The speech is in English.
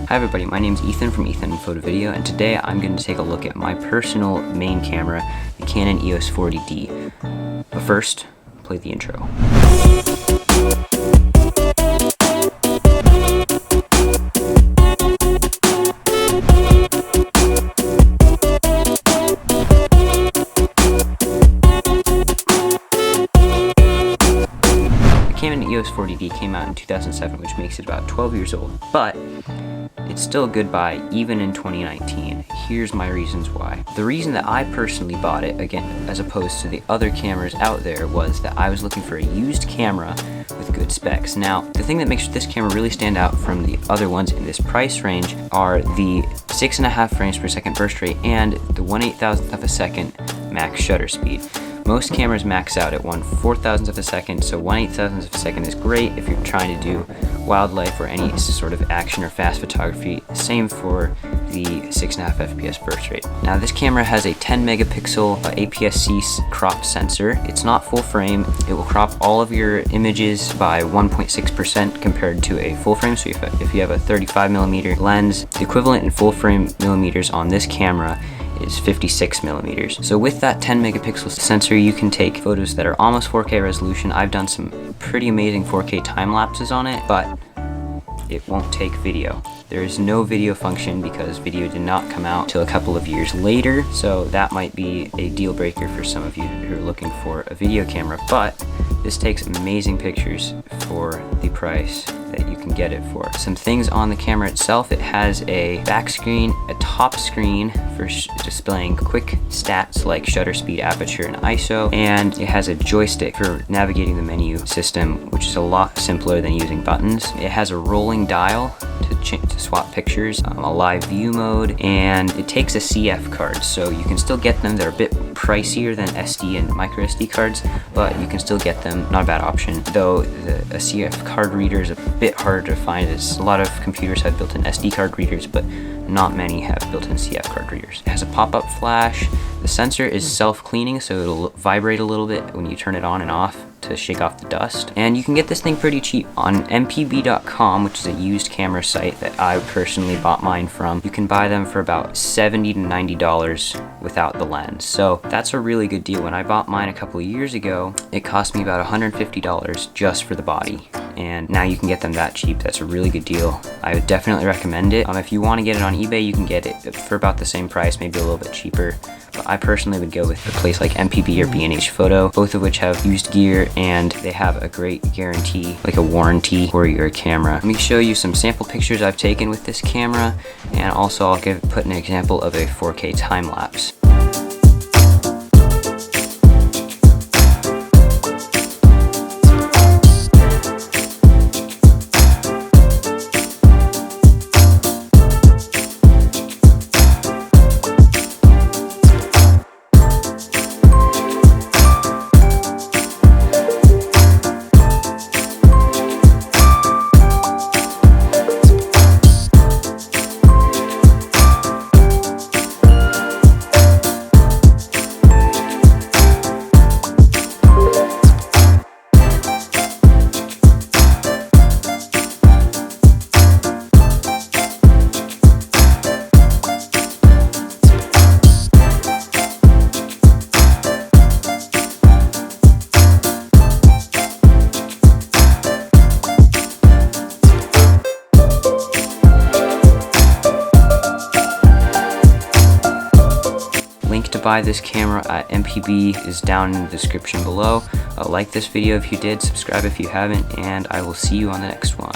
Hi everybody, my name is Ethan from EthanN Photo Video, and today I'm going to take a look at my personal main camera, the Canon EOS 40D. But first, play the intro. The Canon EOS 40D came out in 2007, which makes it about 12 years old, but it's still a good buy even in 2019. Here's my reasons why. The reason that I personally bought it, again, as opposed to the other cameras out there, was that I was looking for a used camera with good specs. Now, the thing that makes this camera really stand out from the other ones in this price range are the 6.5 frames per second burst rate and the 1/8,000th of a second max shutter speed. Most cameras max out at 1/4,000th of a second, so 1/8,000th of a second is great if you're trying to do wildlife or any sort of action or fast photography. Same for the 6.5 FPS burst rate. Now this camera has a 10 megapixel APS-C crop sensor. It's not full frame. It will crop all of your images by 1.6% compared to a full frame. So if you have a 35mm lens, the equivalent in full frame millimeters on this camera is 56 millimeters. So with that 10 megapixel sensor, you can take photos that are almost 4K resolution. I've done some pretty amazing 4K time lapses on it, but it won't take video. There is no video function because video did not come out till a couple of years later, so that might be a deal breaker for some of you who are looking for a video camera, but this takes amazing pictures for the price that you can get it for. Some things on the camera itself: it has a back screen, a top screen for displaying quick stats like shutter speed, aperture, and ISO, and it has a joystick for navigating the menu system, which is a lot simpler than using buttons. It has a rolling dial to swap pictures, a live view mode, and it takes a CF card, so you can still get them. They're a bit pricier than SD and micro SD cards, but you can still get them. Not a bad option, though a CF card reader is a bit harder to find, as a lot of computers have built-in SD card readers, but not many have built-in CF card readers. It has a pop-up flash. The sensor is self-cleaning, so it'll vibrate a little bit when you turn it on and off to shake off the dust. And you can get this thing pretty cheap on mpb.com, which is a used camera site that I personally bought mine from. You can buy them for about $70 to $90 without the lens, so that's a really good deal. When I bought mine a couple of years ago, it cost me about $150 just for the body, and now you can get them that cheap. That's a really good deal. I would definitely recommend it. If you want to get it on eBay, you can get it for about the same price, maybe a little bit cheaper, but I personally would go with a place like MPB or B&H Photo, both of which have used gear, and they have a great guarantee, like a warranty for your camera. Let me show you some sample pictures I've taken with this camera, and also I'll put an example of a 4K time lapse. Link to buy this camera at MPB is down in the description below. Like this video if you did, subscribe if you haven't, and I will see you on the next one.